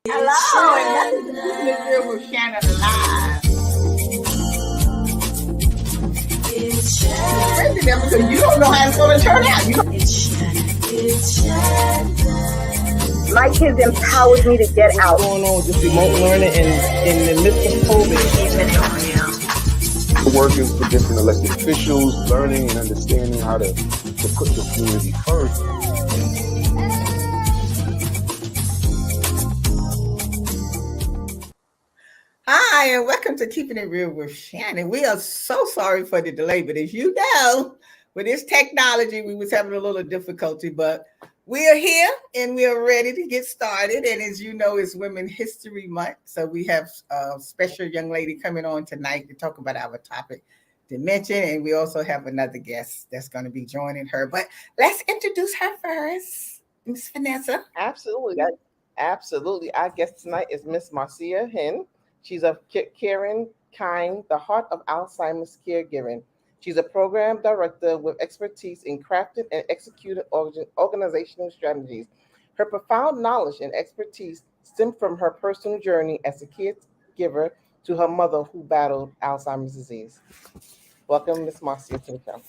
Hello, and welcome to Keeping It Real with Shannon Live. Because you don't know how it's going to turn out. My kids empowered me to get out. What's going on with this remote learning and in the midst of COVID? Working for different elected officials, learning and understanding how to put the community first. Hi, and welcome to Keeping It Real with Shannon. We are so sorry for the delay, but as you know, with this technology, we was having a little difficulty, but we are here and we are ready to get started. And as you know, it's Women's History Month. So we have a special young lady coming on tonight to talk about our topic, dementia. And we also have another guest that's going to be joining her. But let's introduce her first, Miss Vanessa. Absolutely. Our guest tonight is Miss Marcia Henne. She's a caring, kind, the heart of Alzheimer's caregiving. She's a program director with expertise in crafting and executing organizational strategies. Her profound knowledge and expertise stem from her personal journey as a caregiver to her mother who battled Alzheimer's disease. Welcome, Ms. Marcia, to the show.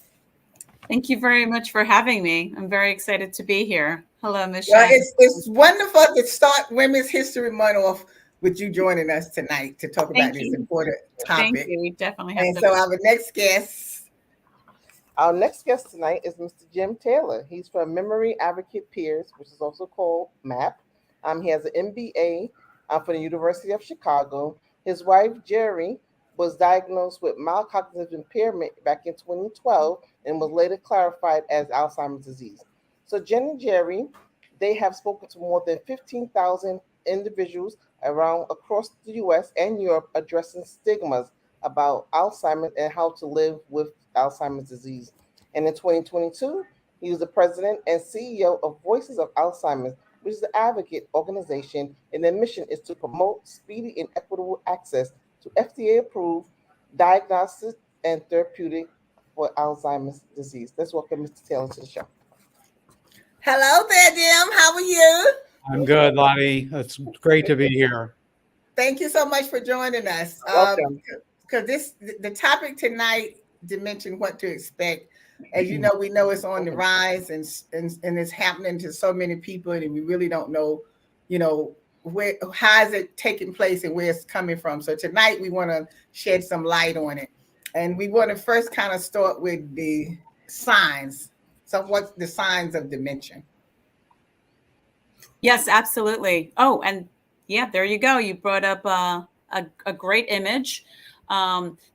Thank you very much for having me. I'm very excited to be here. Hello, Ms. Well, Shannon. it's wonderful to start Women's History Month off with you joining us tonight to talk about this important topic. Thank you. We definitely have. And so our next guest. Our next guest tonight is Mr. Jim Taylor. He's from Memory Advocate Peers, which is also called MAP. He has an MBA from the University of Chicago. His wife, Jerry, was diagnosed with mild cognitive impairment back in 2012 and was later clarified as Alzheimer's disease. So Jen and Jerry, they have spoken to more than 15,000 individuals across the U.S. and Europe addressing stigmas about Alzheimer's and how to live with Alzheimer's disease. And in 2022, he was the president and CEO of Voices of Alzheimer's, which is an advocate organization, and their mission is to promote speedy and equitable access to FDA-approved diagnostics and therapeutic for Alzheimer's disease. Let's welcome Mr. Taylor to the show. Hello there, Jim. How are you? I'm good, Lottie. It's great to be here. Thank you so much for joining us. Welcome. Because the topic tonight, dementia, what to expect. As you know, we know it's on the rise and it's happening to so many people, and we really don't know, how is it taking place and where it's coming from. So tonight we want to shed some light on it, and we want to first kind of start with the signs. So what's the signs of dementia? Yes, absolutely. Oh, and yeah, there you go. You brought up a great image.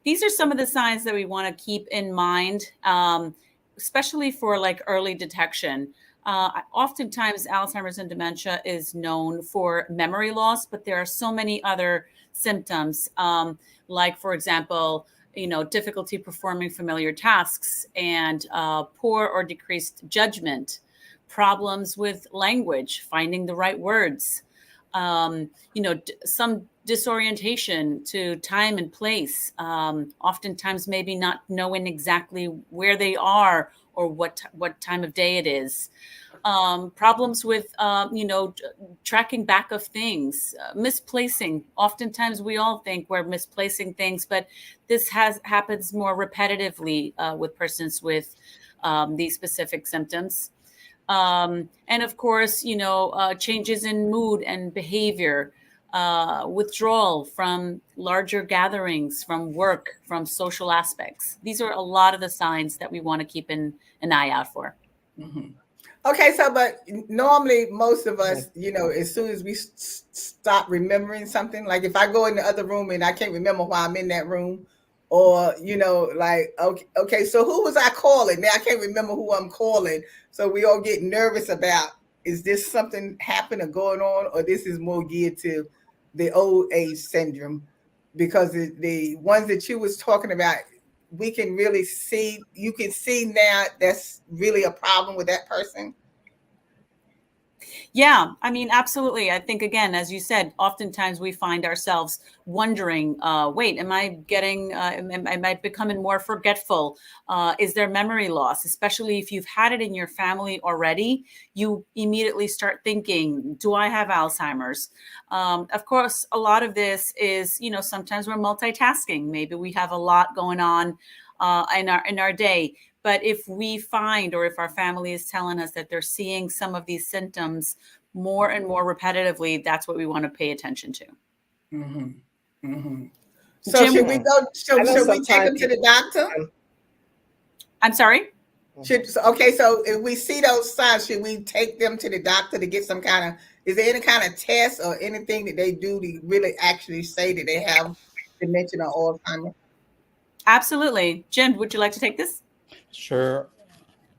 These are some of the signs that we want to keep in mind, especially for like early detection. Oftentimes, Alzheimer's and dementia is known for memory loss, but there are so many other symptoms, like, for example, difficulty performing familiar tasks and poor or decreased judgment, problems with language, finding the right words, some disorientation to time and place, oftentimes maybe not knowing exactly where they are or what time of day it is. Problems with, tracking back of things, misplacing. Oftentimes we all think we're misplacing things, but this happens more repetitively with persons with these specific symptoms. And of course, changes in mood and behavior, withdrawal from larger gatherings, from work, from social aspects. These are a lot of the signs that we want to keep an eye out for. Mm-hmm. Okay, but normally most of us, as soon as we stop remembering something, like if I go in the other room and I can't remember why I'm in that room, or, okay, so who was I calling? Now I can't remember who I'm calling. So we all get nervous about, is this something happening or going on, or this is more geared to the old age syndrome? Because the ones that you was talking about, we can really see, you can see now that's really a problem with that person. Yeah, I mean, absolutely. I think, again, as you said, oftentimes we find ourselves wondering, wait, am I becoming more forgetful? Is there memory loss? Especially if you've had it in your family already, you immediately start thinking, do I have Alzheimer's? Of course, a lot of this is, sometimes we're multitasking. Maybe we have a lot going on in our day. But if we find, or if our family is telling us that they're seeing some of these symptoms more and more repetitively, that's what we want to pay attention to. Mm-hmm. Mm-hmm. So Jim, should we go? I know Should we take them sometimes to the doctor? I'm sorry? Okay, so if we see those signs, should we take them to the doctor to get some kind of? Is there any kind of test or anything that they do to really actually say that they have dementia or Alzheimer's? Absolutely. Jim, would you like to take this? Sure.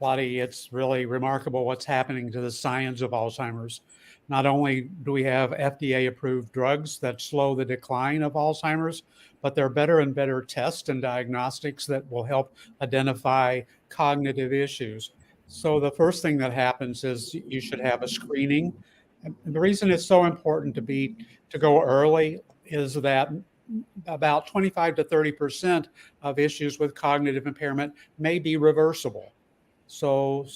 Lottie, it's really remarkable what's happening to the science of Alzheimer's. Not only do we have FDA-approved drugs that slow the decline of Alzheimer's, but there are better and better tests and diagnostics that will help identify cognitive issues. So the first thing that happens is you should have a screening. And the reason it's so important to go early is that about 25 to 30% of issues with cognitive impairment may be reversible. So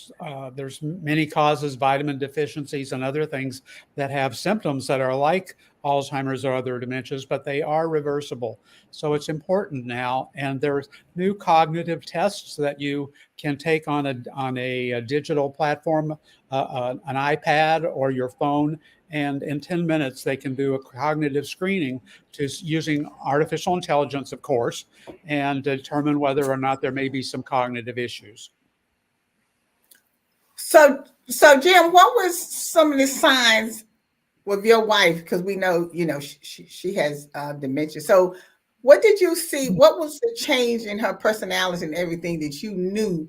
there's many causes, vitamin deficiencies and other things that have symptoms that are like Alzheimer's or other dementias, but they are reversible. So it's important now. And there's new cognitive tests that you can take on a digital platform, an iPad or your phone. And in 10 minutes, they can do a cognitive screening using artificial intelligence, of course, and determine whether or not there may be some cognitive issues. So Jim, what was some of the signs with your wife? Because we know, she has dementia. So what did you see? What was the change in her personality and everything that you knew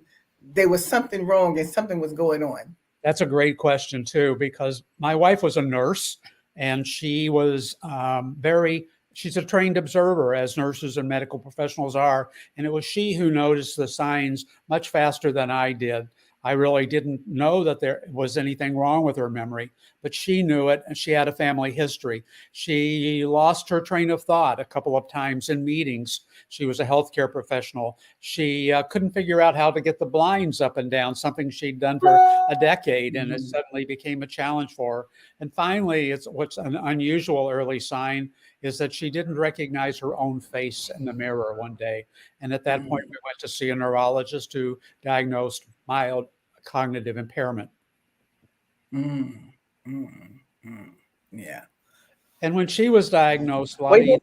there was something wrong and something was going on? That's a great question too, because my wife was a nurse and she was she's a trained observer, as nurses and medical professionals are. And it was she who noticed the signs much faster than I did. I really didn't know that there was anything wrong with her memory, but she knew it, and she had a family history. She lost her train of thought a couple of times in meetings. She was a healthcare professional. She couldn't figure out how to get the blinds up and down, something she'd done for a decade, and it suddenly became a challenge for her. And finally, what's an unusual early sign is that she didn't recognize her own face in the mirror one day. And at that point, we went to see a neurologist who diagnosed mild cognitive impairment. Yeah. And when she was diagnosed, Lottie,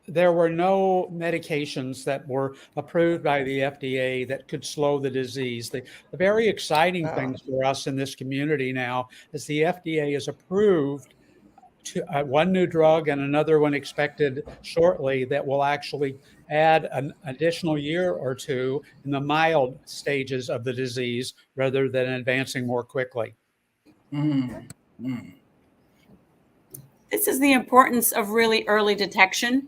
there were no medications that were approved by the FDA that could slow the disease. The very exciting thing for us in this community now is the FDA has approved one new drug and another one expected shortly that will actually add an additional year or two in the mild stages of the disease rather than advancing more quickly. This is the importance of really early detection.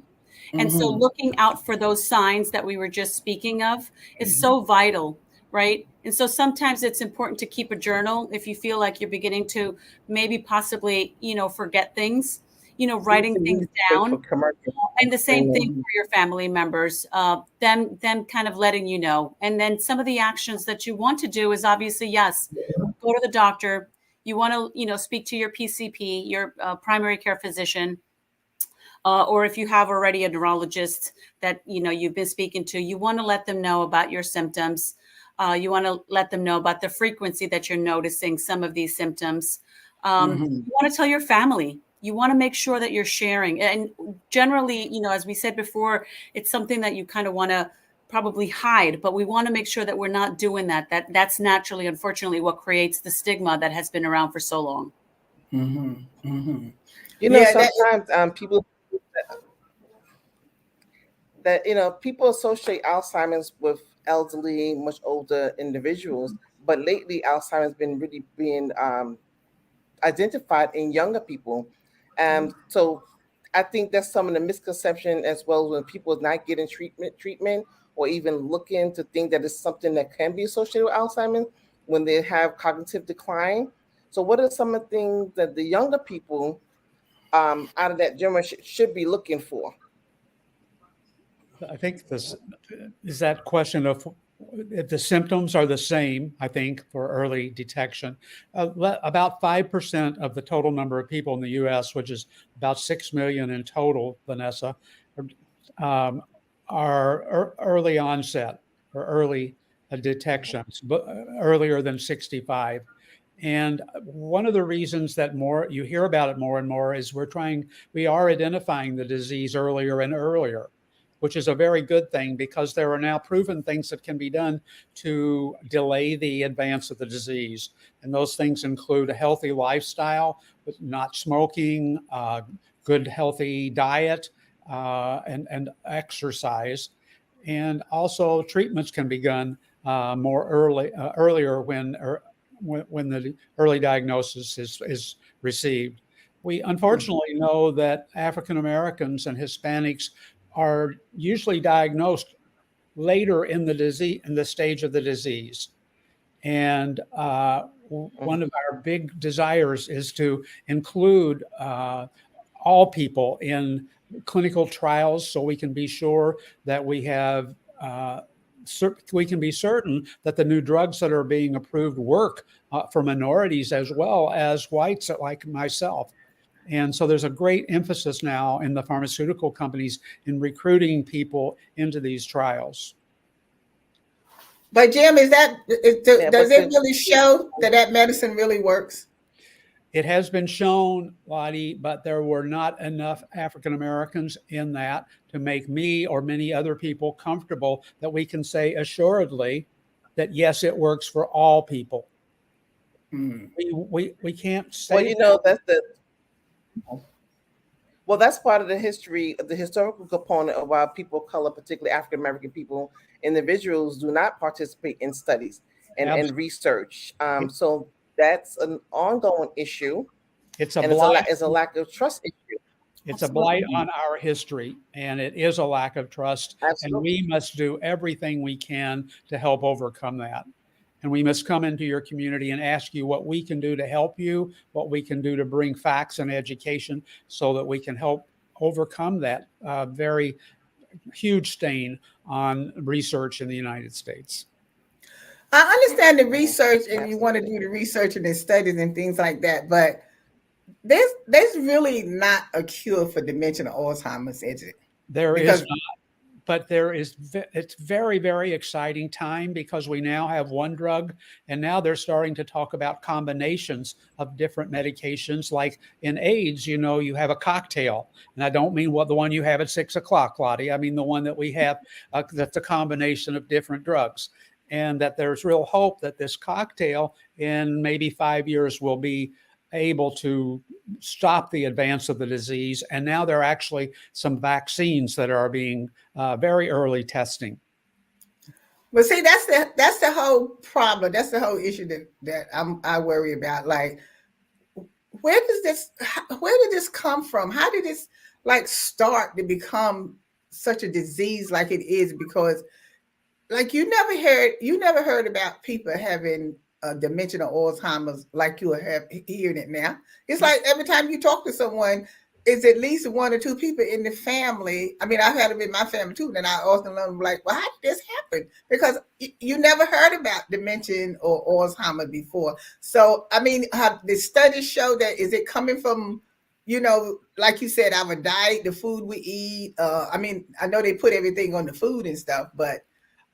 And so looking out for those signs that we were just speaking of is so vital, right? And so sometimes it's important to keep a journal if you feel like you're beginning to maybe possibly, forget things, writing things down. And the same thing for your family members, them kind of letting you know. And then some of the actions that you want to do is obviously, yes, go to the doctor. You want to, speak to your PCP, your primary care physician. Or if you have already a neurologist that, you've been speaking to, you want to let them know about your symptoms. You want to let them know about the frequency that you're noticing some of these symptoms. You want to tell your family. You want to make sure that you're sharing. And generally, as we said before, it's something that you kind of want to probably hide, but we want to make sure that we're not doing that. That's naturally, unfortunately, what creates the stigma that has been around for so long. Sometimes people people associate Alzheimer's with elderly, much older individuals, but lately Alzheimer's has been really being identified in younger people. So I think that's some of the misconception as well, when people are not getting treatment or even looking to think that it's something that can be associated with Alzheimer's when they have cognitive decline. So what are some of the things that the younger people out of that generation should be looking for? I think this is that question of if the symptoms are the same, I think, for early detection. About 5% of the total number of people in the US, which is about 6 million in total, Vanessa, are early onset or early detections, but earlier than 65. And one of the reasons that you hear about it more and more is we are identifying the disease earlier and earlier, which is a very good thing because there are now proven things that can be done to delay the advance of the disease. And those things include a healthy lifestyle, not smoking, good healthy diet, and exercise. And also treatments can be done earlier when the early diagnosis is received. We unfortunately know that African Americans and Hispanics are usually diagnosed later in the stage of the disease. And one of our big desires is to include all people in clinical trials so we can be sure that we can be certain that the new drugs that are being approved work for minorities as well as whites like myself. And so there's a great emphasis now in the pharmaceutical companies in recruiting people into these trials. But Jim, does it really show that medicine really works? It has been shown, Lottie, but there were not enough African Americans in that to make me or many other people comfortable that we can say assuredly that yes, it works for all people. We can't say. Well, that's part of the history, the historical component of why people of color, particularly African American people, individuals, do not participate in studies and research. So that's an ongoing issue. It's a lack of trust issue. It's a blight on our history, and it is a lack of trust. Absolutely. And we must do everything we can to help overcome that. And we must come into your community and ask you what we can do to help you, what we can do to bring facts and education so that we can help overcome that very huge stain on research in the United States. I understand the research, and you want to do the research and the studies and things like that, but there's really not a cure for dementia or Alzheimer's, is it? There is not, but it's very, very exciting time because we now have one drug, and now they're starting to talk about combinations of different medications. Like in AIDS, you have a cocktail, and I don't mean the one you have at 6 o'clock, Lottie. I mean the one that we have that's a combination of different drugs. And that there's real hope that this cocktail in maybe 5 years will be able to stop the advance of the disease. And now there are actually some vaccines that are being very early testing. But see, that's the whole problem. That's the whole issue that I worry about. Like, where did this come from? How did this start to become such a disease like it is? Because you never heard about people having dementia or Alzheimer's like you are hearing it now. It's like every time you talk to someone, it's at least one or two people in the family. I mean, I've had them in my family too. And I often learn well, how did this happen? Because you never heard about dementia or Alzheimer's before. So, I mean, have the studies show that is it coming from, like you said, our diet, the food we eat? I mean, I know they put everything on the food and stuff, but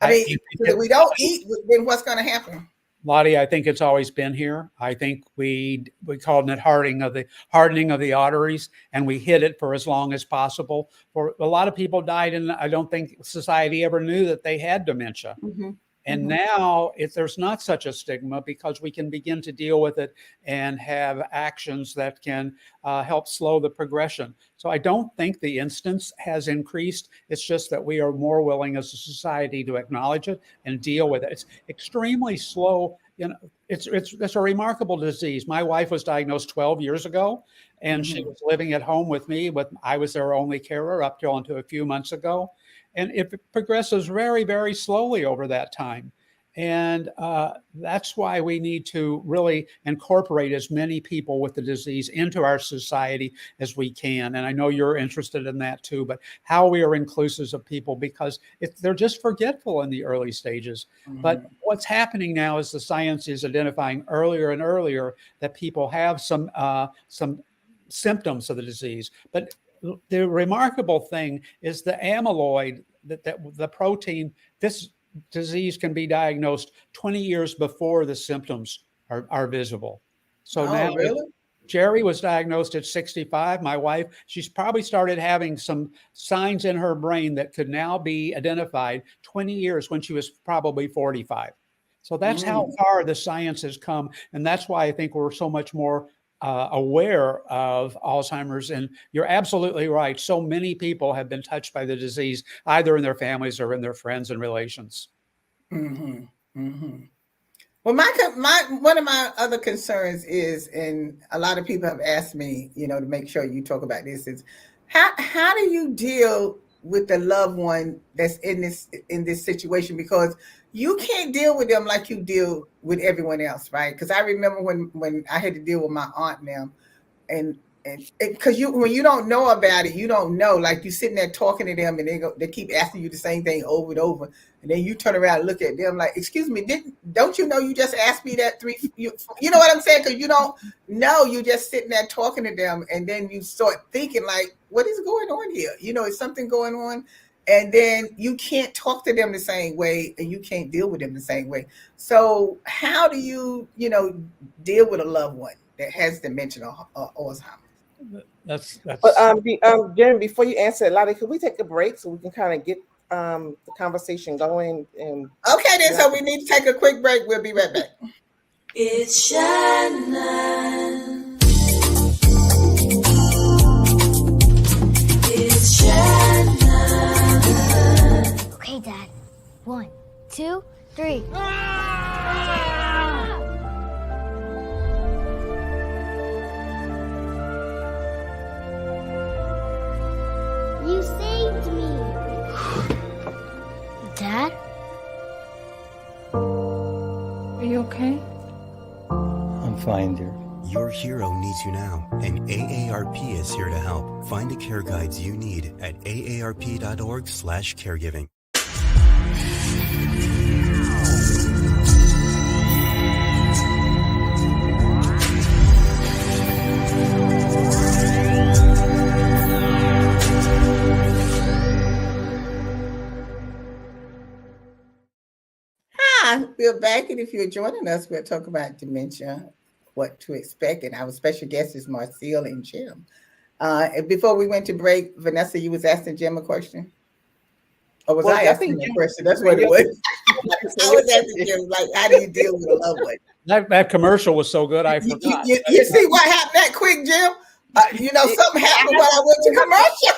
I mean, if we don't eat, then what's going to happen? Lottie, I think it's always been here. I think we called it hardening of the arteries, and we hid it for as long as possible. For a lot of people died, and I don't think society ever knew that they had dementia. Mm-hmm. And now there's not such a stigma because we can begin to deal with it and have actions that can help slow the progression. So I don't think the incidence has increased. It's just that we are more willing as a society to acknowledge it and deal with it. It's extremely slow. It's a remarkable disease. My wife was diagnosed 12 years ago, and she was living at home with me. I was their only carer up until a few months ago. And it progresses very, very slowly over that time. And that's why we need to really incorporate as many people with the disease into our society as we can. And I know you're interested in that too, but how we are inclusive of people, because they're just forgetful in the early stages. But what's happening now is the science is identifying earlier and earlier that people have some symptoms of the disease. But the remarkable thing is the amyloid, that the protein, this disease can be diagnosed 20 years before the symptoms are visible. So now really? Jerry was diagnosed at 65. My wife, she's probably started having some signs in her brain that could now be identified 20 years when she was probably 45. So that's how far the science has come. And that's why I think we're so much more aware of Alzheimer's. And you're absolutely right. So many people have been touched by the disease, either in their families or in their friends and relations. Well, my one of my other concerns is, and a lot of people have asked me, to make sure you talk about this, is how do you deal with the loved one that's in this situation? Because you can't deal with them like you deal with everyone else, right? Because I remember when I had to deal with my aunt now, and because when you don't know about it, you don't know. Like, you sitting there talking to them, and they keep asking you the same thing over and over, and then you turn around and look at them like, "Excuse me, don't you know you just asked me that you know what I'm saying?" Because you don't know, you just sitting there talking to them, and then you start thinking like, "What is going on here? Is something going on?" And then you can't talk to them the same way, and you can't deal with them the same way. So how do you, deal with a loved one that has dementia or Alzheimer's? That's. But Jeremy, before you answer, Lottie, could we take a break so we can kind of get the conversation going? And okay, then. So we need to take a quick break. We'll be right back. It's Shannon. It's Shannon. Okay, Dad. 1, 2, 3. You saved me. Dad? Are you okay? I'm fine, dear. Your hero needs you now, and AARP is here to help. Find the care guides you need at aarp.org/caregiving. Hi, we're back, and if you're joining us, we'll talk about dementia, what to expect, and our special guest is Marcel and Jim. And before we went to break, Vanessa, you was asking Jim a question? Or was I asking a question? That's what it was. I was asking Jim, like, how do you deal with a loved one? That commercial was so good, I forgot. You see what happened that quick, Jim? Something happened when I went to commercial.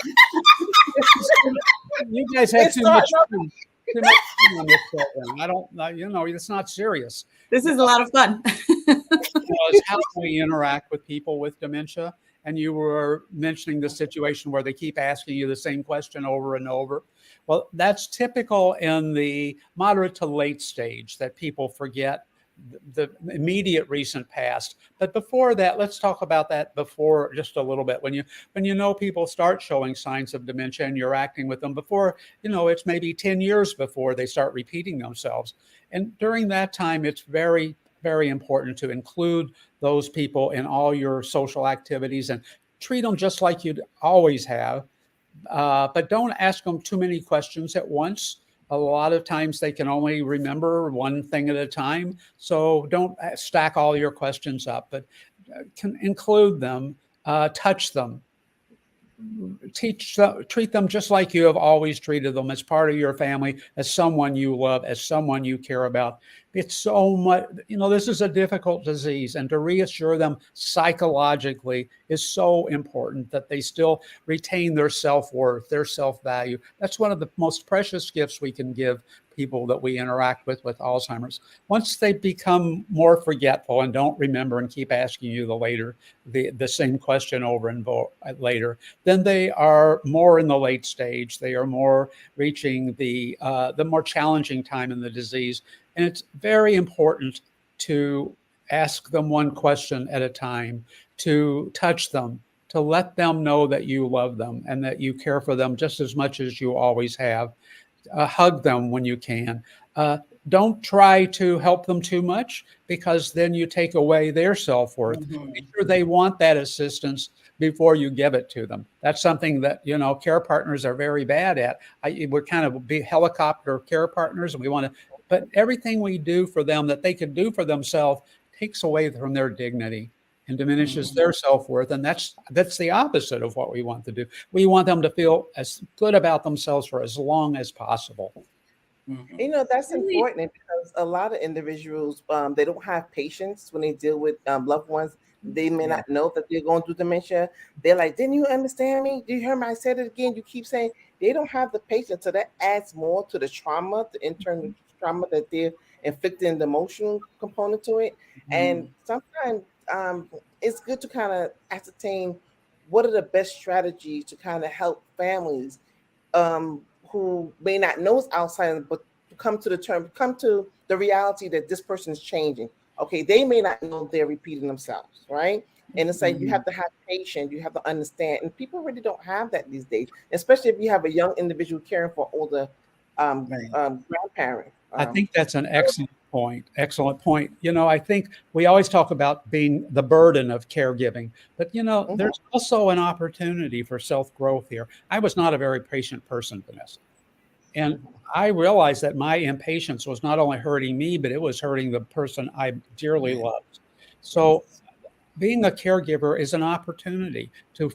You guys had too much fun. Too much fun on this program. I don't, it's not serious. This is a lot of fun. It's how we interact with people with dementia. And you were mentioning the situation where they keep asking you the same question over and over. Well, that's typical in the moderate to late stage, that people forget the immediate recent past. But before that, let's talk about that before just a little bit. When people start showing signs of dementia and you're acting with them before, it's maybe 10 years before they start repeating themselves. And during that time, it's very, very important to include those people in all your social activities and treat them just like you'd always have. But don't ask them too many questions at once. A lot of times they can only remember one thing at a time. So don't stack all your questions up, but can include them, touch them, treat them just like you have always treated them, as part of your family, as someone you love, as someone you care about. It's so much, this is a difficult disease, and to reassure them psychologically is so important, that they still retain their self-worth, their self-value. That's one of the most precious gifts we can give people that we interact with Alzheimer's. Once they become more forgetful and don't remember and keep asking you the same question over and later, then they are more in the late stage. They are more reaching the more challenging time in the disease. And it's very important to ask them one question at a time, to touch them, to let them know that you love them and that you care for them just as much as you always have. Hug them when you can. Don't try to help them too much, because then you take away their self-worth. Make sure they want that assistance before you give it to them. That's something that, care partners are very bad at. We're kind of big helicopter care partners, and we want to, but everything we do for them that they could do for themselves takes away from their dignity and diminishes their self-worth. And that's the opposite of what we want to do. We want them to feel as good about themselves for as long as possible. That's important, because a lot of individuals, they don't have patience when they deal with loved ones. They may not know that they're going through dementia. They're like, didn't you understand me? Did you hear me? I said it again. You keep saying. They don't have the patience. So that adds more to the trauma, the internal trauma that they're inflicting, the emotional component to it. And sometimes it's good to kind of ascertain what are the best strategies to kind of help families who may not know it's Alzheimer's, but come to the reality that this person is changing. Okay, they may not know they're repeating themselves, right? And it's like you have to have patience, you have to understand, and people really don't have that these days, especially if you have a young individual caring for older grandparent. I think that's an excellent point. Excellent point. I think we always talk about being the burden of caregiving, but there's also an opportunity for self-growth here. I was not a very patient person, Vanessa. And I realized that my impatience was not only hurting me, but it was hurting the person I dearly loved. So being a caregiver is an opportunity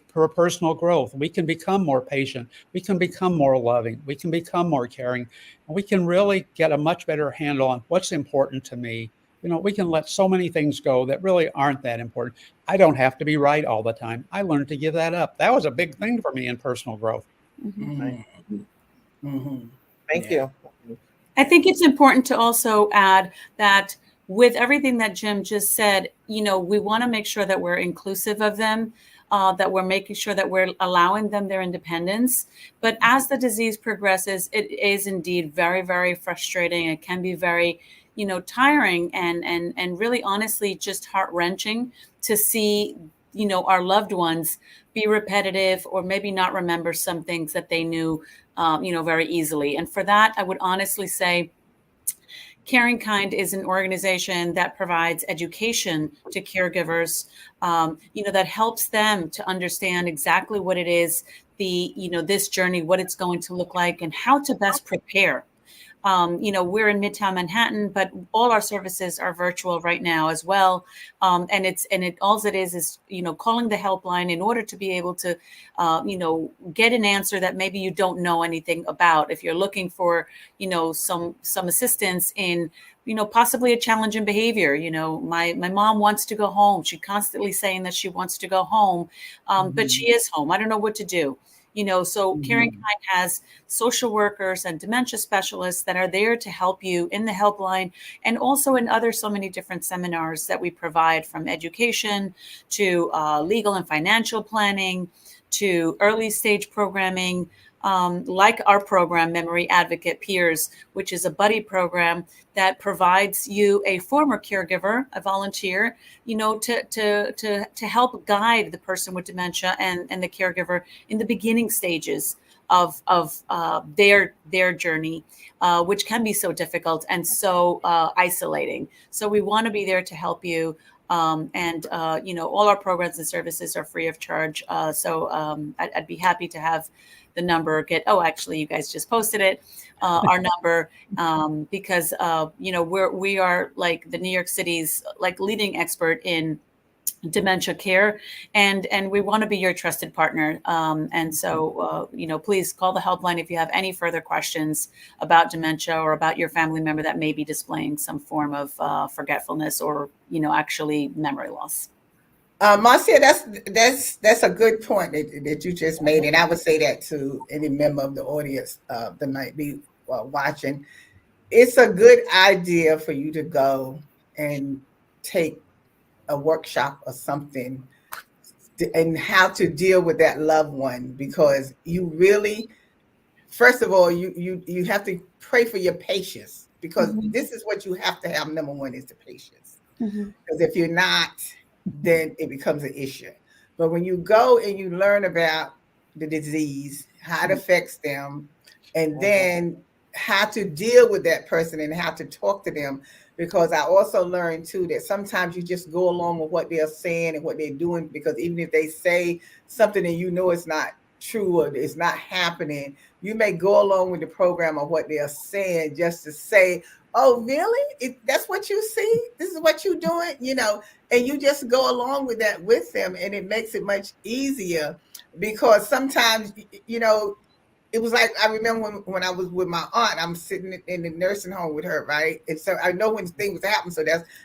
for personal growth. We can become more patient. We can become more loving. We can become more caring. And we can really get a much better handle on what's important to me. We can let so many things go that really aren't that important. I don't have to be right all the time. I learned to give that up. That was a big thing for me in personal growth. Thank you. I think it's important to also add that with everything that Jim just said, we want to make sure that we're inclusive of them, that we're making sure that we're allowing them their independence. But as the disease progresses, it is indeed very, very frustrating. It can be very, tiring and really honestly just heart-wrenching to see, our loved ones be repetitive or maybe not remember some things that they knew, very easily. And for that, I would honestly say Caring Kind is an organization that provides education to caregivers, that helps them to understand exactly what it is, this journey, what it's going to look like, and how to best prepare. We're in Midtown Manhattan, but all our services are virtual right now as well. All it is, calling the helpline in order to be able to, get an answer that maybe you don't know anything about. If you're looking for, some assistance in, possibly a challenge in behavior. My mom wants to go home. She's constantly saying that she wants to go home, but she is home. I don't know what to do. So Caring Kind has social workers and dementia specialists that are there to help you in the helpline, and also in so many different seminars that we provide, from education to legal and financial planning to early stage programming, like our program, Memory Advocate Peers, which is a buddy program that provides you a former caregiver, a volunteer, to help guide the person with dementia and the caregiver in the beginning stages of their journey, which can be so difficult and so isolating. So we want to be there to help you. All our programs and services are free of charge. I'd be happy to have the number actually, you guys just posted it, our number, because, we are like the New York City's leading expert in dementia care, and we want to be your trusted partner. Please call the helpline if you have any further questions about dementia or about your family member that may be displaying some form of forgetfulness or, actually memory loss. Marcia, that's a good point that you just made, and I would say that to any member of the audience that might be watching. it's a good idea for you to go and take a workshop or something and how to deal with that loved one, because you really, first of all, you have to pray for your patience, because this is what you have to have. Number one is the patience, because if you're not, then it becomes an issue. But when you go and you learn about the disease, how it affects them, and then how to deal with that person and how to talk to them, because I also learned too that sometimes you just go along with what they're saying and what they're doing, because even if they say something and you know it's not true or it's not happening, you may go along with the program of what they're saying just to say, oh, really? That's what you see? This is what you're doing? And you just go along with that with them, and it makes it much easier, because sometimes, it was like, I remember when I was with my aunt, I'm sitting in the nursing home with her, right? And so I know when things happen, so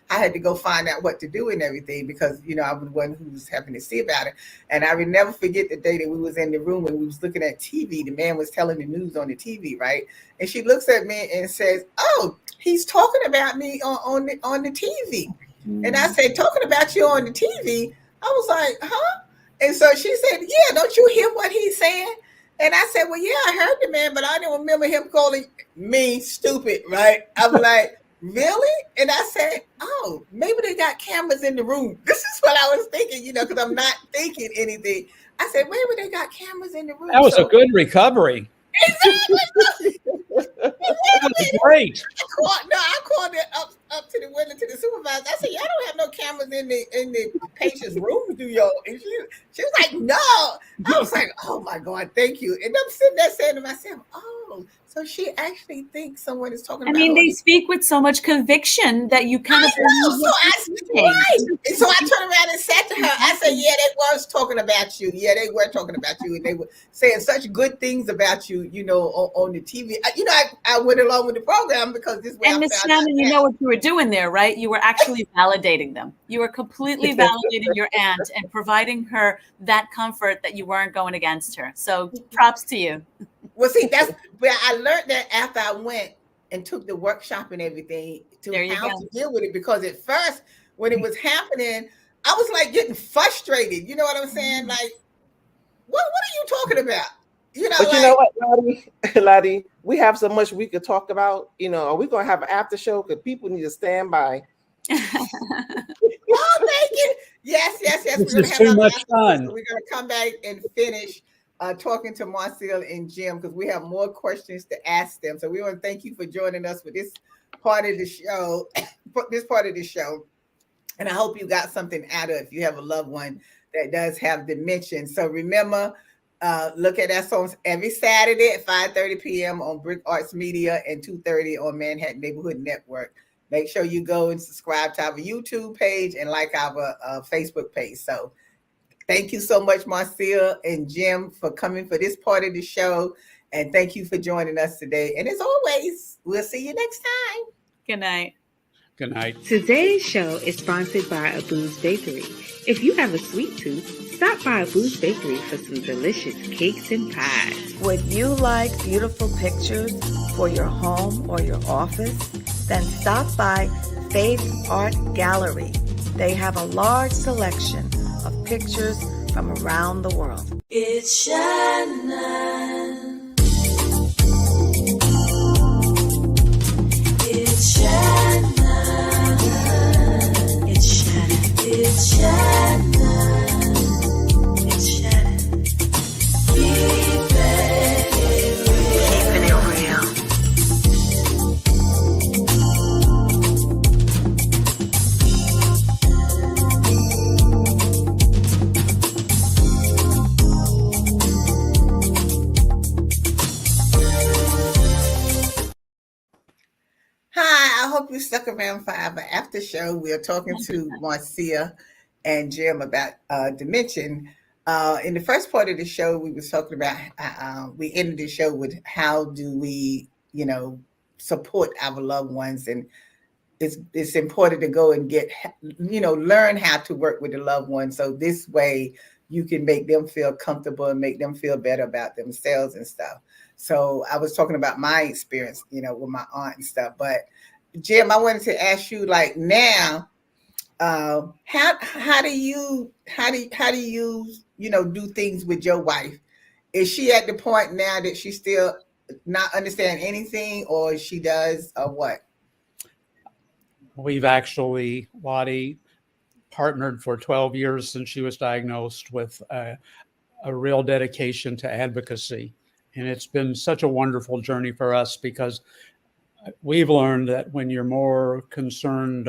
I had to go find out what to do and everything, because, I was the one who was having to see about it. And I will never forget the day that we was in the room and we was looking at TV. The man was telling the news on the TV, right? And she looks at me and says, oh, he's talking about me on the TV. And I said, talking about you on the TV? I was like, huh? And so she said, yeah, don't you hear what he's saying? And I said, well, yeah, I heard the man, but I didn't remember him calling me stupid, right? I'm like, really? And I said, oh, maybe they got cameras in the room. This is what I was thinking, because I'm not thinking anything. I said, maybe they got cameras in the room. That was a good recovery. Exactly. That was great. I called it up to the window to the supervisor. I said, y'all don't have no cameras in the patient's room, do y'all? And she was like, no. I was like, oh my God, thank you. And I'm sitting there saying to myself, oh, so she actually thinks someone is talking about her. They speak with so much conviction that you kind of know. So I turned around and said to her, I said, yeah, they was talking about you. Yeah, they were talking about you. And they were saying such good things about you, on the TV. I went along with the program because this way. And Miss Shannon, you know what you were doing there, right? You were actually validating them. You were completely validating your aunt and providing her that comfort that you weren't going against her. So props to you. Well, see, that's where I learned that after I went and took the workshop and everything to deal with it. Because at first, when it was happening, I was like getting frustrated. You know what I'm saying? Like, what are you talking about? But you know what, Lottie, we have so much we could talk about. Are we going to have an after show? Because people need to stand by. Oh, thank you. Yes. This is too much fun. So we're going to come back and finish talking to Marcel and Jim, because we have more questions to ask them. So we want to thank you for joining us for this part of the show. And I hope you got something out of it if you have a loved one that does have dementia. So remember, look at us on every Saturday at 5:30 p.m. on Brick Arts Media and 2:30 on Manhattan Neighborhood Network. Make sure you go and subscribe to our YouTube page and like our Facebook page. So thank you so much, Marcel and Jim, for coming for this part of the show. And thank you for joining us today. And as always, we'll see you next time. Good night. Good night. Today's show is sponsored by Abu's Bakery. If you have a sweet tooth, stop by Abu's Bakery for some delicious cakes and pies. Would you like beautiful pictures for your home or your office? Then stop by Faith Art Gallery. They have a large selection of pictures from around the world. It's Shannon. It's Shannon. It's Shannon. It's Shannon. It's Shannon. Keeping it real. Hi, I hope you stuck around for our after show. We are talking to Marcia and Jim about dementia. In the first part of the show, we was talking about, we ended the show with how do we, support our loved ones. And it's important to go and get, learn how to work with the loved one. So this way you can make them feel comfortable and make them feel better about themselves and stuff. So I was talking about my experience, with my aunt and stuff. But Jim, I wanted to ask you, like, now, how do you do things with your wife? Is she at the point now that she still not understand anything, or she does, or what? We've actually, Lottie, partnered for 12 years since she was diagnosed with a real dedication to advocacy. And it's been such a wonderful journey for us because we've learned that when you're concerned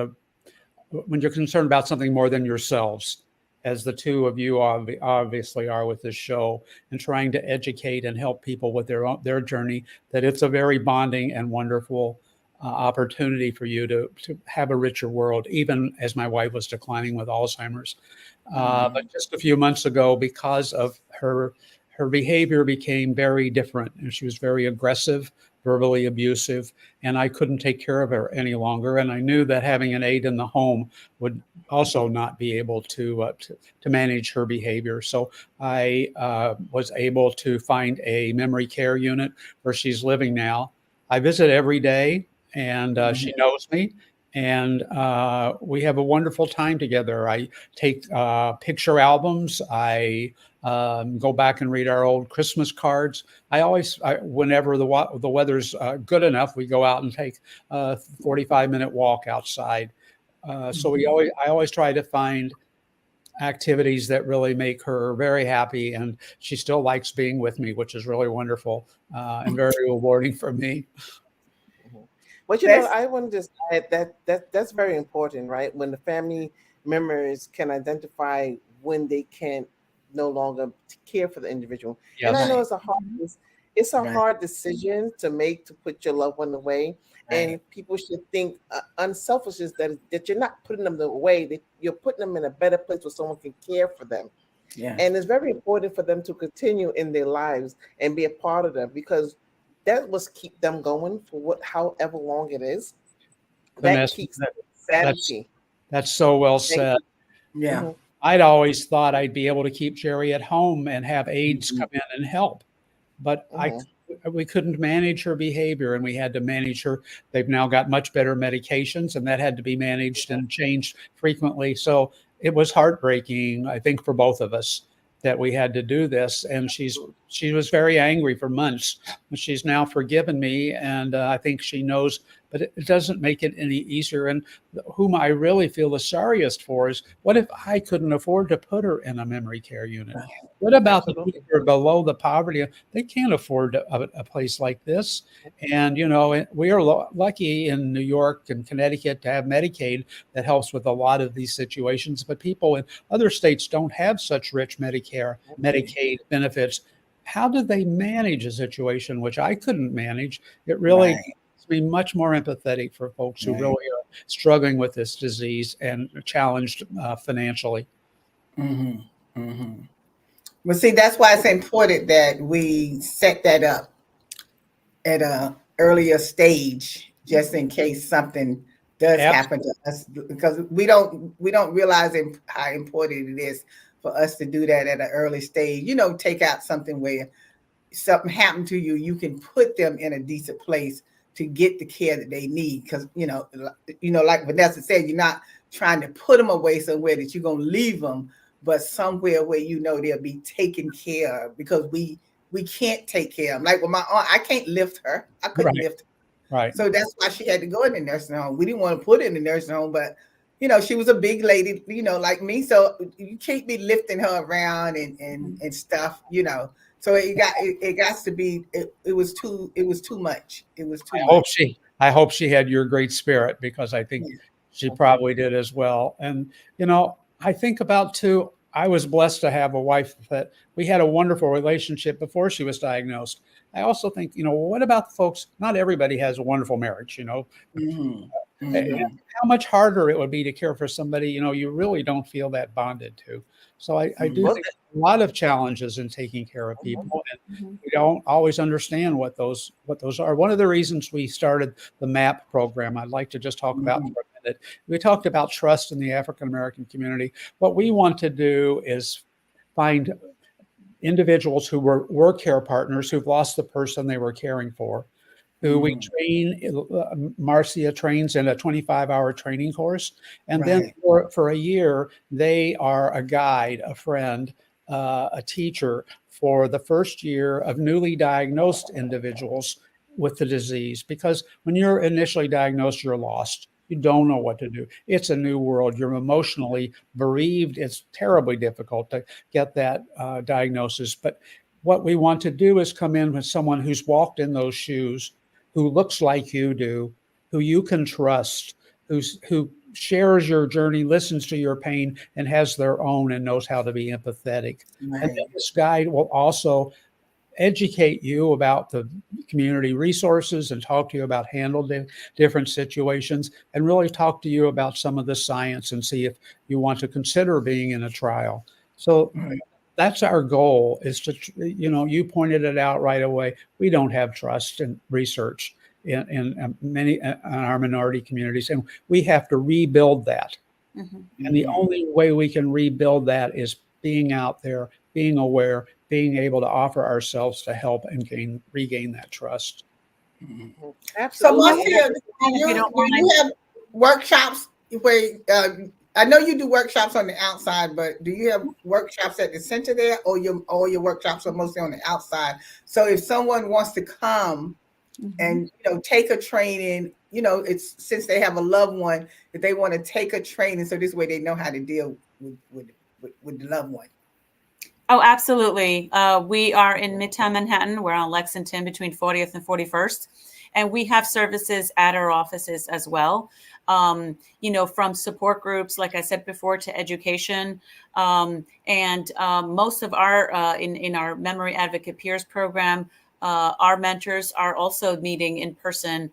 about something more than yourselves, as the two of you obviously are with this show, and trying to educate and help people with their journey, that it's a very bonding and wonderful opportunity for you to have a richer world, even as my wife was declining with Alzheimer's. But just a few months ago, because of her behavior became very different, and she was very aggressive, verbally abusive, and I couldn't take care of her any longer. And I knew that having an aide in the home would also not be able to manage her behavior. So I was able to find a memory care unit where she's living now. I visit every day, and she knows me. And we have a wonderful time together. I take picture albums. I go back and read our old Christmas cards. Whenever the weather's good enough, we go out and take a 45-minute walk outside. So I always try to find activities that really make her very happy, and she still likes being with me, which is really wonderful and very rewarding for me. But I want to just add that's very important, right? When the family members can identify when they can't no longer care for the individual. Yes. And I know it's a hard decision to make, to put your loved one away. Right. And people should think unselfishness that you're not putting them away, that you're putting them in a better place where someone can care for them. Yeah. And it's very important for them to continue in their lives and be a part of them, because that was keep them going for however long it is. Vanessa, that keeps sanity. That's so well said. Yeah. Mm-hmm. I'd always thought I'd be able to keep Jerry at home and have aides come in and help, but we couldn't manage her behavior, and we had to manage her. They've now got much better medications, and that had to be managed and changed frequently. So it was heartbreaking, I think, for both of us that we had to do this. And she was very angry for months, but she's now forgiven me, and I think she knows. But it doesn't make it any easier. And whom I really feel the sorriest for is, what if I couldn't afford to put her in a memory care unit? What about the people who are below the poverty? They can't afford a place like this. And, we are lucky in New York and Connecticut to have Medicaid that helps with a lot of these situations. But people in other states don't have such rich Medicaid benefits. How do they manage a situation which I couldn't manage? It really be much more empathetic for folks who really are struggling with this disease and challenged financially. Mm-hmm. Mm-hmm. Well, see, that's why it's important that we set that up at an earlier stage, just in case something does happen to us, because we don't realize how important it is for us to do that at an early stage. Take out something where something happened to you, you can put them in a decent place to get the care that they need. Because, like Vanessa said, you're not trying to put them away somewhere that you're going to leave them, but somewhere where they'll be taken care of, because we can't take care of them. Like with my aunt, I can't lift her. I couldn't lift her. Right. So that's why she had to go in the nursing home. We didn't want to put her in the nursing home, but, she was a big lady, like me. So you can't be lifting her around and stuff, So it got to be, it was too much. It was too much. I hope she had your great spirit, because I think she probably did as well. And, I think about too, I was blessed to have a wife that we had a wonderful relationship before she was diagnosed. I also think, what about the folks? Not everybody has a wonderful marriage, Mm-hmm. Mm-hmm. How much harder it would be to care for somebody, you really don't feel that bonded to. So I do think a lot of challenges in taking care of people, and we don't always understand what those are. One of the reasons we started the MAP program, I'd like to just talk about for a minute. We talked about trust in the African American community. What we want to do is find individuals who were care partners who've lost the person they were caring for, who we train. Marcia trains in a 25-hour training course. And then for a year, they are a guide, a friend, a teacher for the first year of newly diagnosed individuals with the disease. Because when you're initially diagnosed, you're lost. You don't know what to do. It's a new world. You're emotionally bereaved. It's terribly difficult to get that diagnosis. But what we want to do is come in with someone who's walked in those shoes, who looks like you do, who you can trust, who shares your journey, listens to your pain, and has their own and knows how to be empathetic. And then this guide will also educate you about the community resources and talk to you about handling different situations, and really talk to you about some of the science and see if you want to consider being in a trial. So that's our goal, is to, you pointed it out right away. We don't have trust in research in many in our minority communities, and we have to rebuild that. And the only way we can rebuild that is being out there, being aware, being able to offer ourselves to help and regain that trust. So, Marcia, do you have workshops where I know you do workshops on the outside, but do you have workshops at the center there, or your workshops are mostly on the outside? So if someone wants to come and take a training, it's since they have a loved one, that they want to take a training, so this way they know how to deal with the loved one. Oh, absolutely. We are in Midtown Manhattan. We're on Lexington between 40th and 41st. And we have services at our offices as well. From support groups, like I said before, to education. And most of our, in our Memory Advocate Peers program, our mentors are also meeting in person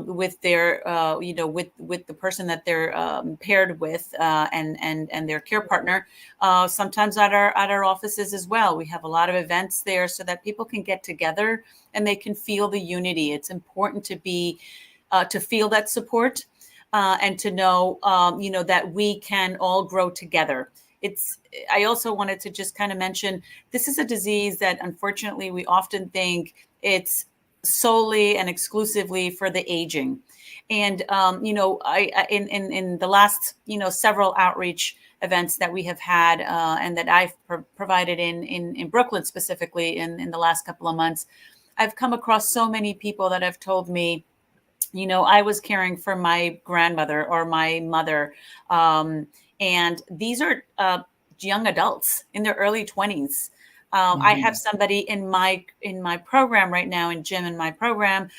with their, with the person that they're paired with and their care partner. Sometimes at our offices as well. We have a lot of events there so that people can get together and they can feel the unity. It's important to feel that support and to know, that we can all grow together. I also wanted to just kind of mention, this is a disease that unfortunately we often think it's solely and exclusively for the aging. And, I in the last, several outreach events that we have had and that I've provided in Brooklyn specifically in the last couple of months, I've come across so many people that have told me, I was caring for my grandmother or my mother. And these are young adults in their early 20s. I have somebody in my program right now, in my program,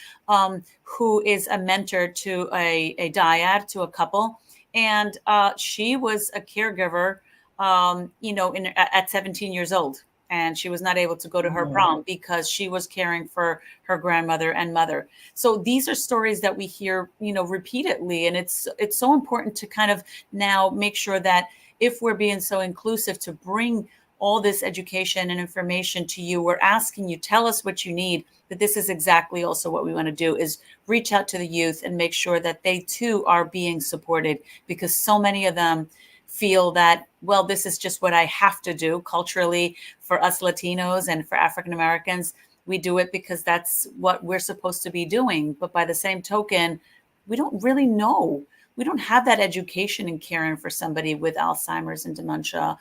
who is a mentor to a dyad, to a couple. And she was a caregiver, at 17 years old. And she was not able to go to her prom because she was caring for her grandmother and mother. So these are stories that we hear, repeatedly. And it's so important to kind of now make sure that if we're being so inclusive to bring all this education and information to you, we're asking you, tell us what you need. That this is exactly also what we want to do, is reach out to the youth and make sure that they too are being supported, because so many of them feel that, well, this is just what I have to do culturally. For us Latinos and for African Americans, we do it because that's what we're supposed to be doing. But by the same token, we don't really know. We don't have that education in caring for somebody with Alzheimer's and dementia.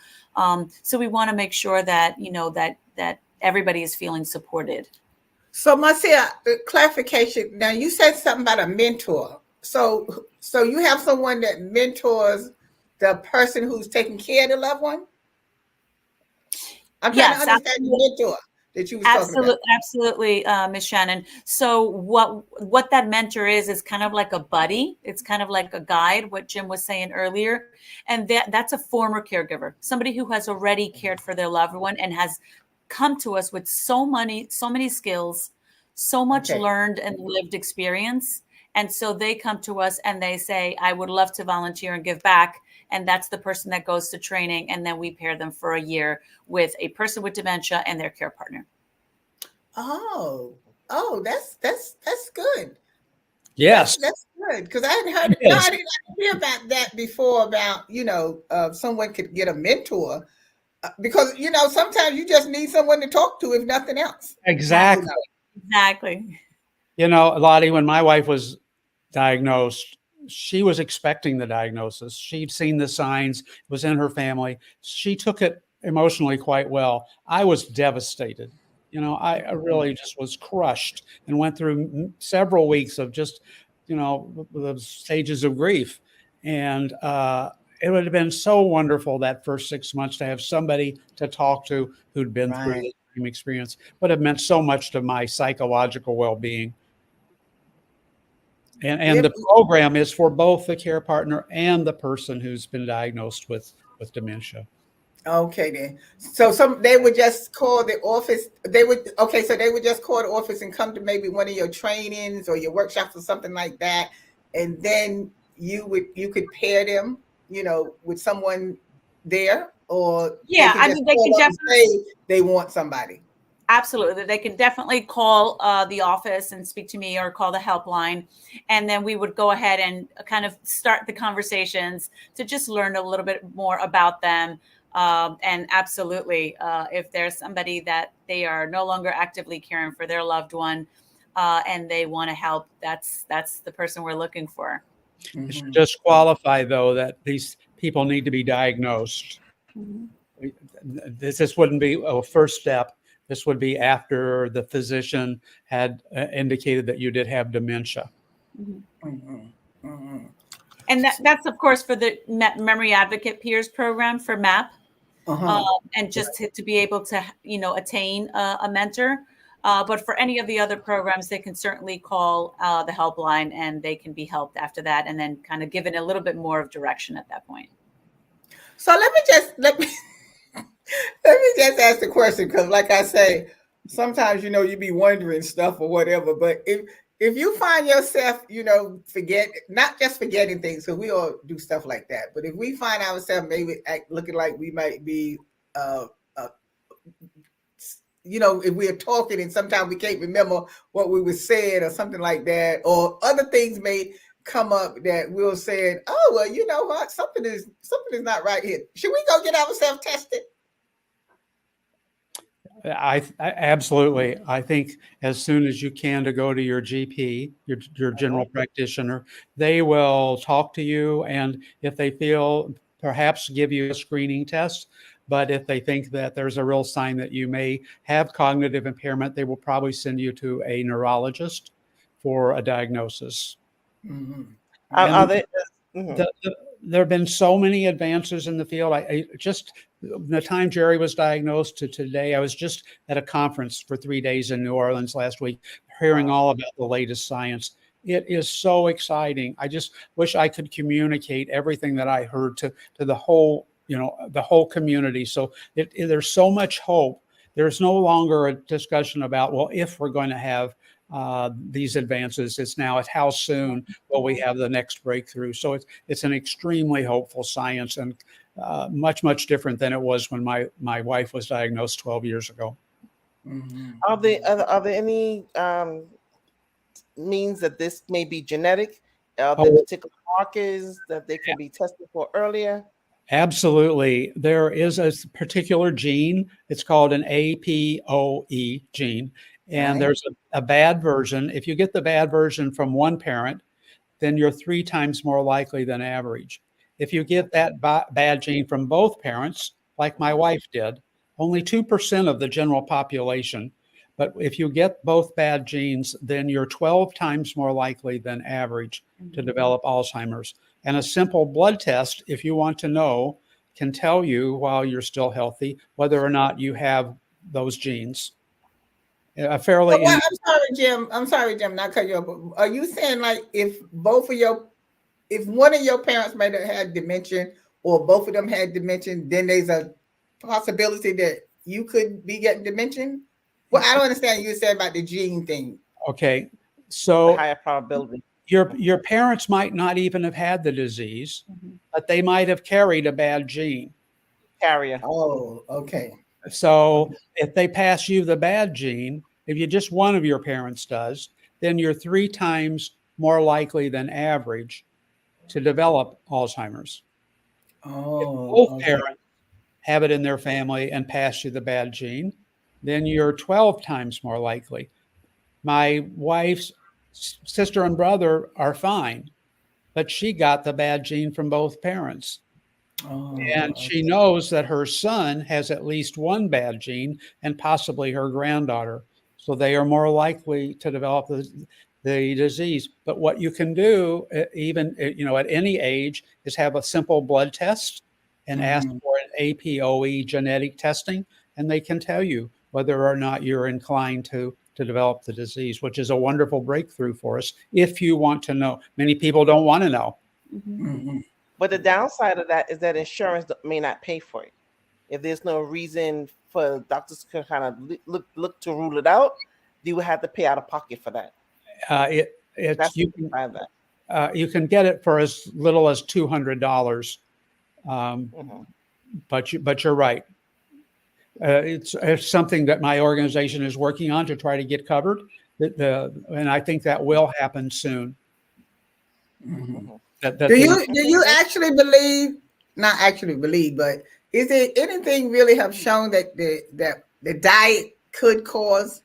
So we want to make sure that, that everybody is feeling supported. So Marcia, clarification. Now you said something about a mentor. So you have someone that mentors the person who's taking care of the loved one? I'm trying to understand the mentor that you was talking about. Absolutely, Ms. Shannon. So what that mentor is kind of like a buddy. It's kind of like a guide, what Jim was saying earlier. And that's a former caregiver, somebody who has already cared for their loved one and has come to us with so many skills, so much learned and lived experience. And so they come to us and they say, I would love to volunteer and give back. And that's the person that goes to training. And then we pair them for a year with a person with dementia and their care partner. Oh, that's good. Yes. That's good. Because I hadn't heard it. I didn't hear about that before, about, someone could get a mentor. because sometimes you just need someone to talk to, if nothing else. Exactly. Exactly. Lottie, when my wife was diagnosed, she was expecting the diagnosis. She'd seen the signs, it was in her family. She took it emotionally quite well. I was devastated. I really just was crushed and went through several weeks of just, the stages of grief. And it would have been so wonderful that first 6 months to have somebody to talk to who'd been through Right. the same experience. Would have meant so much to my psychological well-being. And the program is for both the care partner and the person who's been diagnosed with dementia. Okay then. So they would just call the office. So they would just call the office and come to maybe one of your trainings or your workshops or something like that, and then you could pair them, with someone there, or Yeah, they can definitely say they want somebody. Absolutely. They can definitely call the office and speak to me, or call the helpline. And then we would go ahead and kind of start the conversations to just learn a little bit more about them. And absolutely, if there's somebody that they are no longer actively caring for their loved one, and they want to help, that's the person we're looking for. It should just qualify, though, that these people need to be diagnosed. This wouldn't be a first step. This would be after the physician had indicated that you did have dementia. And that's, of course, for the Memory Advocate Peers Program for MAP. And just to be able to, attain a mentor. But for any of the other programs, they can certainly call the helpline, and they can be helped after that, and then kind of given a little bit more of direction at that point. So let me just ask the question, because like I say, sometimes you be wondering stuff or whatever. But if you find yourself, not just forgetting things, because we all do stuff like that. But if we find ourselves maybe looking like we might be, if we're talking and sometimes we can't remember what we were saying or something like that, or other things may come up that we'll say, oh, well, you know what? Something is not right here. Should we go get ourselves tested? I absolutely. I think as soon as you can, to go to your GP, your general practitioner. They will talk to you, and if they feel, perhaps give you a screening test. But if they think that there's a real sign that you may have cognitive impairment, they will probably send you to a neurologist for a diagnosis. There have been so many advances in the field. I just, the time Jerry was diagnosed to today, I was just at a conference for 3 days in New Orleans last week, hearing all about the latest science. It is so exciting. I just wish I could communicate everything that I heard to the whole, the whole community. So there's so much hope. There's no longer a discussion about, well, if we're going to have these advances. It's now at how soon will we have the next breakthrough. So it's an extremely hopeful science, and much, much different than it was when my wife was diagnosed 12 years ago. Are there any means that this may be genetic? Are there particular markers that they can be tested for earlier? Absolutely. There is a particular gene. It's called an APOE gene. And there's a bad version. If you get the bad version from one parent, then you're 3 times more likely than average. If you get that bad gene from both parents, like my wife did, only 2% of the general population. But if you get both bad genes, then you're 12 times more likely than average to develop Alzheimer's. And a simple blood test, if you want to know, can tell you while you're still healthy whether or not you have those genes. I'm sorry, Jim, not cut you off. Are you saying, like, if one of your parents might have had dementia, or both of them had dementia, then there's a possibility that you could be getting dementia? Well, I don't understand what you said about the gene thing. Okay, so the higher probability. Your parents might not even have had the disease, but they might have carried a bad gene. Carrier. Oh, okay. So if they pass you the bad gene, if you just one of your parents does, then you're 3 times more likely than average to develop Alzheimer's. Oh, if both parents have it in their family and pass you the bad gene, then you're 12 times more likely. My wife's sister and brother are fine, but she got the bad gene from both parents. And she knows that her son has at least one bad gene and possibly her granddaughter. So they are more likely to develop the disease. But what you can do, even at any age, is have a simple blood test and ask for an APOE genetic testing, and they can tell you whether or not you're inclined to develop the disease, which is a wonderful breakthrough for us if you want to know. Many people don't want to know. But the downside of that is that insurance may not pay for it. If there's no reason for doctors to kind of look to rule it out, you would have to pay out of pocket for that. You can get it for as little as $200, but you're right. It's something that my organization is working on to try to get covered, and I think that will happen soon. Do you actually believe? Not actually believe, but is there anything really have shown that the diet could cause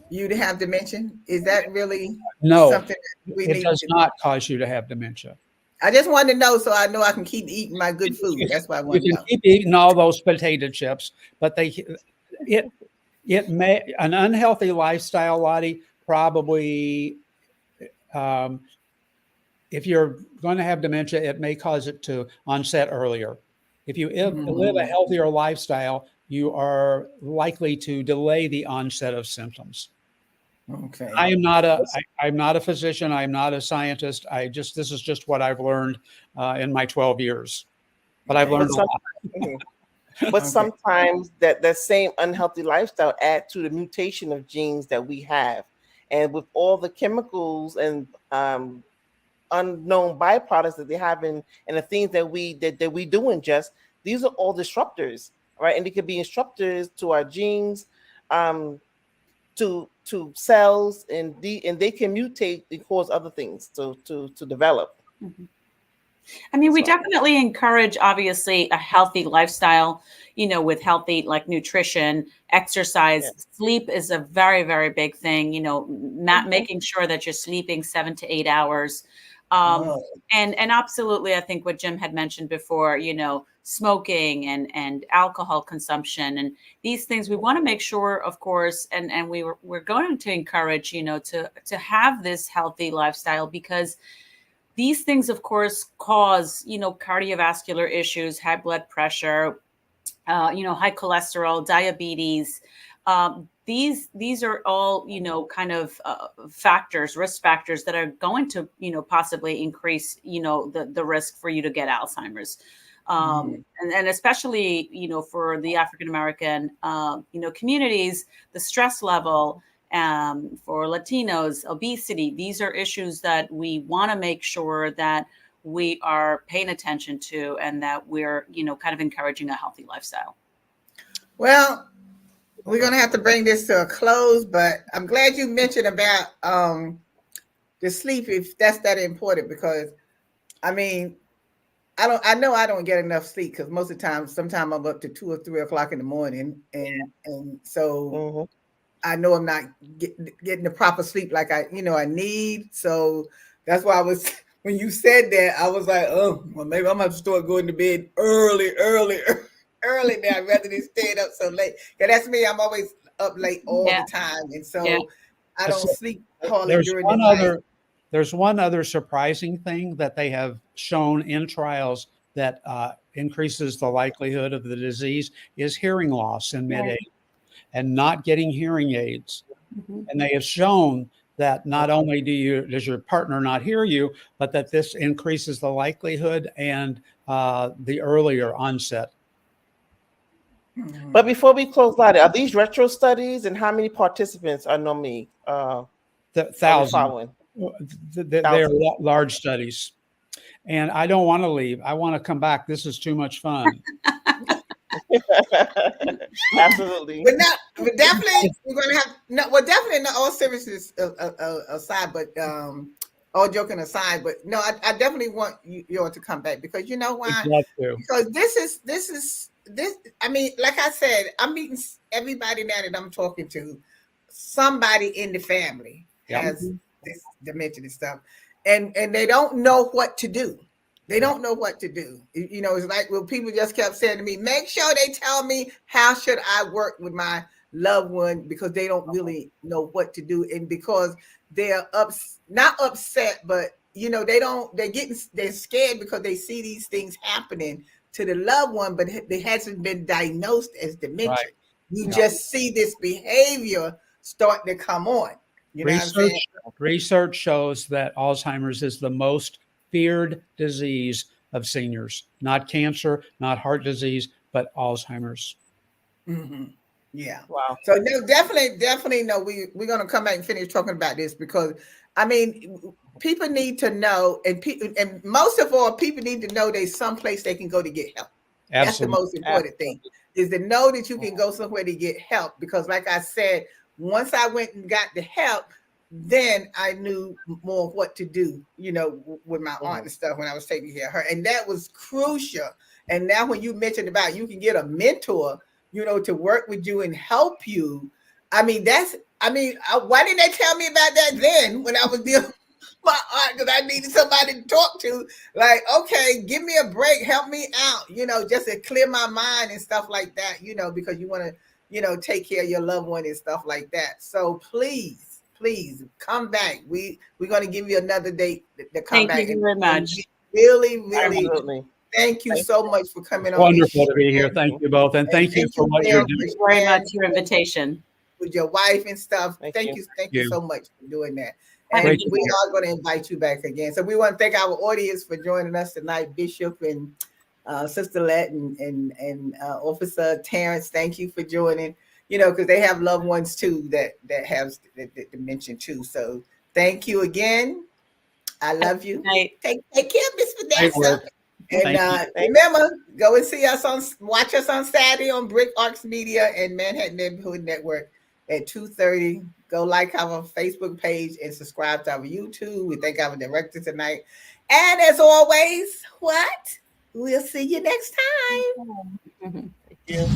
you to have dementia? Is that really something that we need? It does not cause you to have dementia. I just wanted to know so I know I can keep eating my good food. That's why I want to know. You can keep eating all those potato chips, but it may, an unhealthy lifestyle, Lottie, probably, if you're going to have dementia, it may cause it to onset earlier. If you live a healthier lifestyle, you are likely to delay the onset of symptoms. Okay. I'm not a physician. I'm not a scientist. This is just what I've learned in my 12 years. But I've learned a lot. But sometimes that same unhealthy lifestyle add to the mutation of genes that we have. And with all the chemicals and unknown byproducts that they have in the things that we do ingest, these are all disruptors, right? And they could be disruptors to our genes, to cells, and they can mutate and cause other things to develop. I mean, we definitely encourage, obviously, a healthy lifestyle, with healthy, like nutrition, exercise. Sleep is a very, very big thing, making sure that you're sleeping 7 to 8 hours. And absolutely, I think what Jim had mentioned before, smoking and alcohol consumption and these things, we want to make sure, of course, and we're going to encourage, to have this healthy lifestyle, because these things, of course, cause, cardiovascular issues, high blood pressure, high cholesterol, diabetes. These are all, kind of risk factors that are going to, possibly increase, the risk for you to get Alzheimer's. And especially, for the African-American, communities, the stress level, for Latinos, obesity, these are issues that we want to make sure that we are paying attention to and that we're, kind of encouraging a healthy lifestyle. Well, we're going to have to bring this to a close, but I'm glad you mentioned about the sleep, if that's that important, because I mean, I know I don't get enough sleep because most of the time, sometimes I'm up to 2 or 3 o'clock in the morning. And so I know I'm not getting the proper sleep like I need. So that's why when you said that, I was like, oh, well, maybe I'm going to have to start going to bed early now rather than staying up so late. Because that's me. I'm always up late all the time. And so I don't sleep hardly during the night. There's one other surprising thing that they have shown in trials that increases the likelihood of the disease is hearing loss in mid-age and not getting hearing aids. And they have shown that not only does your partner not hear you, but that this increases the likelihood and the earlier onset. But before we close, Lottie, are these retro studies, and how many participants are normally thousands? They're large studies, and I don't want to leave. I want to come back. This is too much fun. Absolutely. But definitely we're going to have definitely not all seriousness aside, but all joking aside, but no, I definitely want you all to come back, because you know why? I'd love to. Because this this, I mean, like I said, I'm meeting everybody now that I'm talking to. Somebody in the family has this dementia and stuff, and they don't know what to do. They don't know what to do. You know, it's like when people just kept saying to me, make sure they tell me how should I work with my loved one, because they don't really know what to do. And because they're not upset, but you know, they're scared because they see these things happening to the loved one, but it hasn't been diagnosed as dementia. Right. You just see this behavior start to come on. You know what I'm saying? Research shows that Alzheimer's is the most feared disease of seniors, not cancer, not heart disease, but Alzheimer's. Mm-hmm. Yeah. Wow. So no, definitely no. We're gonna come back and finish talking about this, because I mean, people need to know, and most of all, people need to know there's someplace they can go to get help. Absolutely. That's the most important thing, is to know that you can go somewhere to get help. Because, like I said, once I went and got the help, then I knew more of what to do, you know, with my aunt and stuff when I was taking care of her. And that was crucial. And now when you mentioned about you can get a mentor, you know, to work with you and help you. I mean, why didn't they tell me about that then when I was dealing with my aunt? Because I needed somebody to talk to. Like, okay, give me a break, help me out, you know, just to clear my mind and stuff like that, you know, because you want to, you know, take care of your loved one and stuff like that. So please come back. We're going to give you another date to come back. Thank you very much. Really, Absolutely. thank you so much for coming on. Wonderful to be here. Thank you both. And thank you for what you're doing. Very much your invitation. With your wife and stuff. Thank you so much for doing that. And we are going to invite you back again. So we want to thank our audience for joining us tonight, Bishop and Sister Let and Officer Terrence. Thank you for joining. You know, because they have loved ones too that have that dementia too. So thank you again. I love you. Take care, Miss Vanessa. And remember, go and watch us on Saturday on Brick Arts Media and Manhattan Neighborhood Network at 2:30. Go like our Facebook page and subscribe to our YouTube. We thank our director tonight. And as always, we'll see you next time. Thank you.